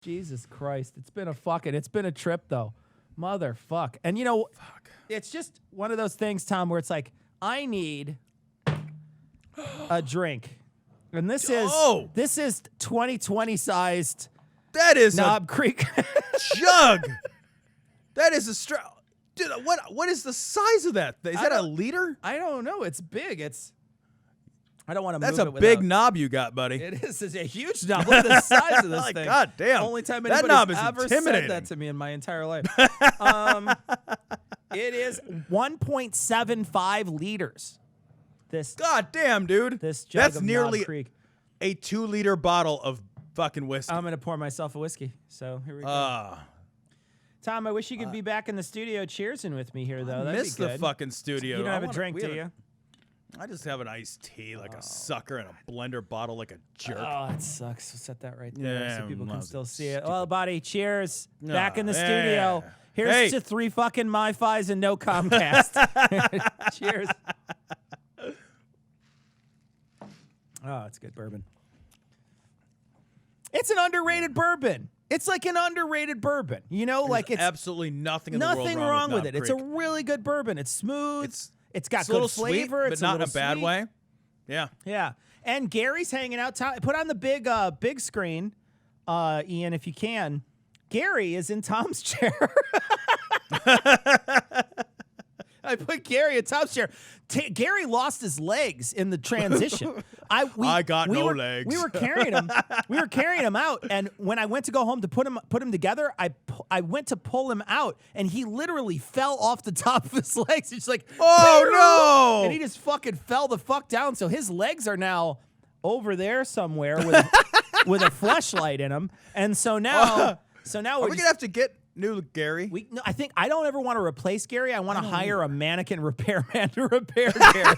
Jesus Christ. It's been a trip though. Motherfuck. And it's just one of those things, Tom, where it's like, I need a drink. And this is 2020 sized. That is Knob Creek jug. That is a dude. What is the size of that? Is that a liter? I don't know. It's big. I don't want to. That's move a it big without. knob you got, buddy. It is. It's a huge knob. Look at the size of this Like, thing. God damn. Only time That anybody's knob is ever said intimidating. that to me in my entire life. It is 1.75 liters. This. God damn, dude. This jug That's of nearly Knob Creek. a 2-liter bottle of fucking whiskey. I'm gonna pour myself a whiskey. So here we go. Tom, I wish you could be back in the studio cheersing with me here, though. I That'd miss be good. the fucking studio. You don't have a drink, do you? I just have an iced tea like a sucker and a blender bottle like a jerk. Oh, that sucks. We'll set that right there Yeah, so people can lousy, still see it. Well, buddy, cheers. Back in the yeah. studio. Here's to 3 fucking MiFis and no Comcast. Cheers. Oh, it's good bourbon. It's an underrated bourbon. It's like an underrated bourbon. Like it's absolutely nothing in the world nothing wrong with it. It's a really good bourbon. It's smooth. It's got a little good flavor. sweet, It's but not in a little bad sweet. way. Yeah. Yeah. And Gary's hanging out. Put on the big screen, Ian, if you can. Gary is in Tom's chair. I put Gary in Tom's chair. Gary lost his legs in the transition. I got no legs. We were carrying him. We were carrying him out, and when I went to go home to put him together, I went to pull him out, and he literally fell off the top of his legs. He's like, oh no! And he just fucking fell the fuck down. So his legs are now over there somewhere with a fleshlight in them, and so now are we gonna have to get new Gary? I don't ever want to replace Gary. I want to hire a mannequin repairman to repair Gary.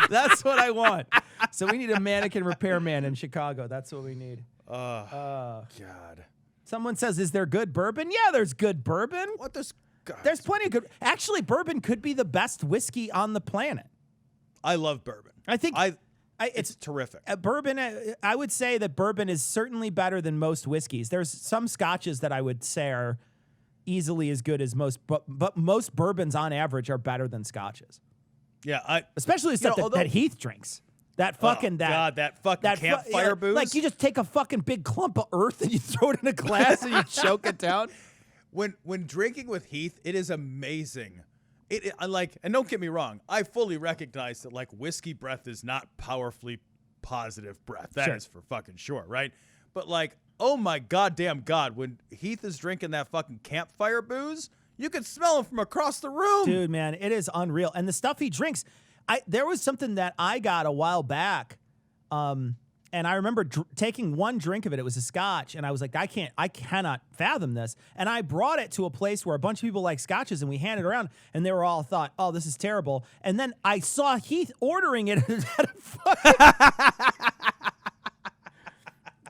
That's what I want. So we need a mannequin repairman in Chicago. That's what we need. God. Someone says, "Is there good bourbon?" Yeah, there's good bourbon. What does? God. There's plenty of good. Actually, bourbon could be the best whiskey on the planet. I love bourbon. I think it's terrific. Bourbon. I would say that bourbon is certainly better than most whiskeys. There's some scotches that I would say are easily as good as most, but most bourbons on average are better than scotches. Yeah, especially the stuff that Heath drinks. That fucking that fucking campfire booze. Like you just take a fucking big clump of earth and you throw it in a glass and you choke it down. When drinking with Heath, it is amazing. And don't get me wrong, I fully recognize that like whiskey breath is not powerfully positive breath. That is for fucking sure, right? But like, oh my goddamn God, when Heath is drinking that fucking campfire booze, you can smell him from across the room. Dude, man, it is unreal. And the stuff he drinks, there was something that I got a while back, and I remember taking one drink of it. It was a scotch, and I was like, I cannot fathom this. And I brought it to a place where a bunch of people like scotches, and we handed it around, and they were all thought, oh, this is terrible. And then I saw Heath ordering it at a fucking...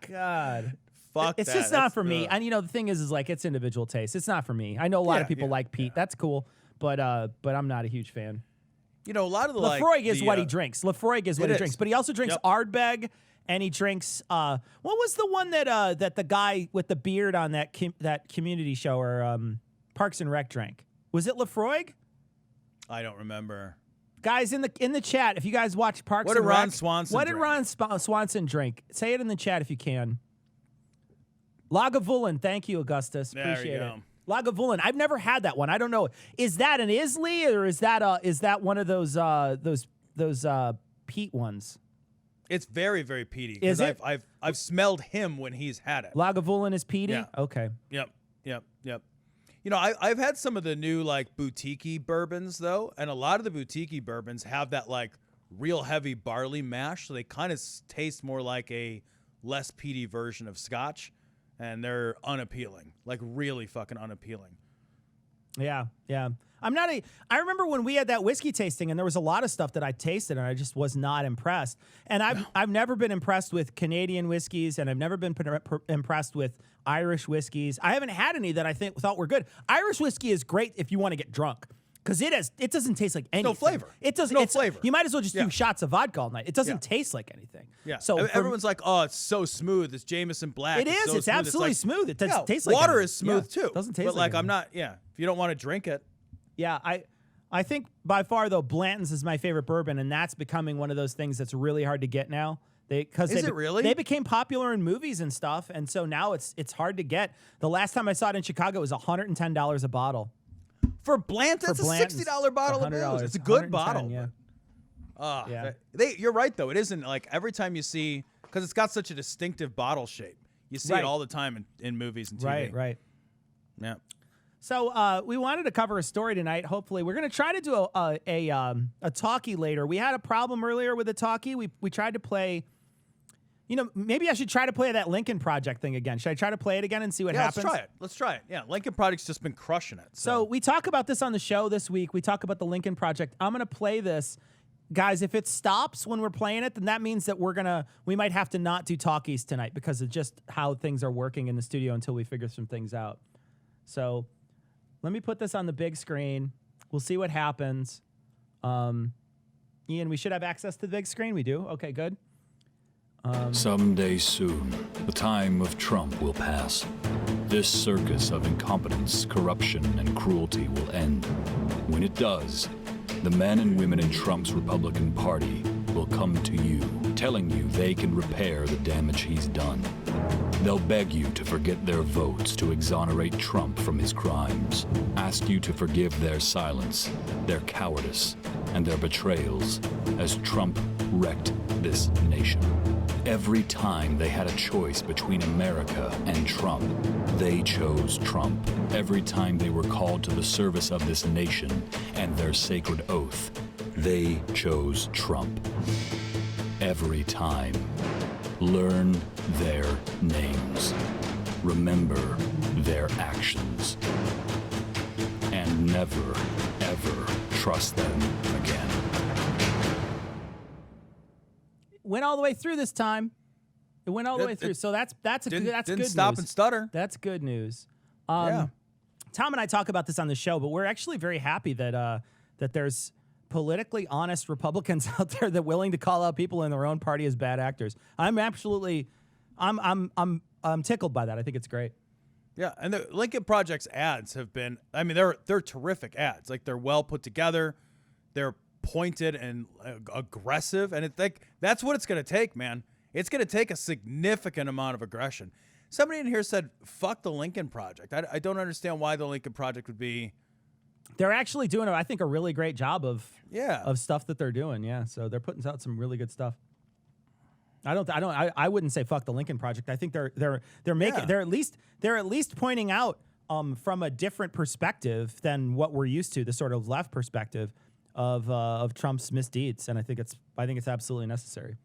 God. Fuck it's just not for me. And the thing is like it's individual taste. It's not for me. I know a lot of people like Pete. That's cool, but I'm not a huge fan. A lot of the Lafroig is what he drinks. Lafroig is what he drinks, but he also drinks Yep. Ardbeg, and he drinks what was the one that the guy with the beard on that community show or Parks and Rec drank? Was it Lafroig? I don't remember. Guys in the chat, if you guys watch Parks and Rec, Ron Swanson what did Ron Swanson drink? Say it in the chat if you can. Lagavulin, thank you, Augustus. Appreciate it. Lagavulin, I've never had that one. I don't know. Is that an Islay or is that one of those peat ones? It's very, very peaty. Is it? I've smelled him when he's had it. Lagavulin is peaty? Yeah. Okay. Yep. I've had some of the new like boutique bourbons though, and a lot of the boutique bourbons have that like real heavy barley mash, so they kind of taste more like a less peaty version of Scotch. And they're unappealing, like really fucking unappealing. Yeah. I remember when we had that whiskey tasting, and there was a lot of stuff that I tasted, and I just was not impressed. And I've never been impressed with Canadian whiskeys, and I've never been impressed with Irish whiskeys. I haven't had any that I thought were good. Irish whiskey is great if you want to get drunk. Because it doesn't taste like anything. No flavor. It doesn't. No flavor. You might as well just Yeah. do shots of vodka all night. It doesn't Yeah. taste like anything. Yeah. So Everyone's like, oh, it's so smooth. It's Jameson Black. it is. So It's smooth. absolutely like, smooth. It yeah, tastes like water anything. is smooth Yeah. too. Doesn't taste but like I'm anything. not. Yeah. If you don't want to drink it. Yeah, I think by far though Blanton's is my favorite bourbon, and that's becoming one of those things that's really hard to get now. Is it really? They became popular in movies and stuff, and so now it's hard to get. The last time I saw it in Chicago, it was $110 a bottle. For Blanton's, For it's a $60 bottle of $100. booze. It's a good 110, bottle. Yeah. Yeah. You're right though. It isn't like every time you see, because it's got such a distinctive bottle shape. You see Right. it all the time in movies and TV. Right. Yeah. So we wanted to cover a story tonight. Hopefully, we're going to try to do a talkie later. We had a problem earlier with the talkie. We tried to play. You know, maybe I should try to play that Lincoln Project thing again. Should I try to play it again and see what happens? Let's try it. Yeah, Lincoln Project's just been crushing it. So we talk about this on the show this week. We talk about the Lincoln Project. I'm going to play this. Guys, if it stops when we're playing it, then that means that we might have to not do talkies tonight because of just how things are working in the studio until we figure some things out. So let me put this on the big screen. We'll see what happens. Ian, we should have access to the big screen. We do? Okay, good. Someday soon, the time of Trump will pass. This circus of incompetence, corruption, and cruelty will end. When it does, the men and women in Trump's Republican Party will come to you, telling you they can repair the damage he's done. They'll beg you to forget their votes to exonerate Trump from his crimes, ask you to forgive their silence, their cowardice, and their betrayals as Trump wrecked this nation. Every time they had a choice between America and Trump, they chose Trump. Every time they were called to the service of this nation and their sacred oath, they chose Trump. Every time. Learn their names. Remember their actions. And never, ever trust them again. Went all the way through this time. It went all the way through. So that's good Didn't news. stop and stutter. That's good news. Yeah. Tom and I talk about this on the show, but we're actually very happy that there's politically honest Republicans out there that are willing to call out people in their own party as bad actors. I'm tickled by that. I think it's great. Yeah, and the Lincoln Project's ads have been, I mean, they're terrific ads. Like, they're well put together. They're pointed and aggressive, and that's what it's going to take, man. It's going to take a significant amount of aggression. Somebody in here said, fuck the Lincoln Project. I don't understand why the Lincoln Project would be. They're actually doing, I think, a really great job of stuff that they're doing. Yeah, so they're putting out some really good stuff. I wouldn't say fuck the Lincoln Project. I think they're making they're at least pointing out from a different perspective than what we're used to, the sort of left perspective of Trump's misdeeds, and I think it's absolutely necessary.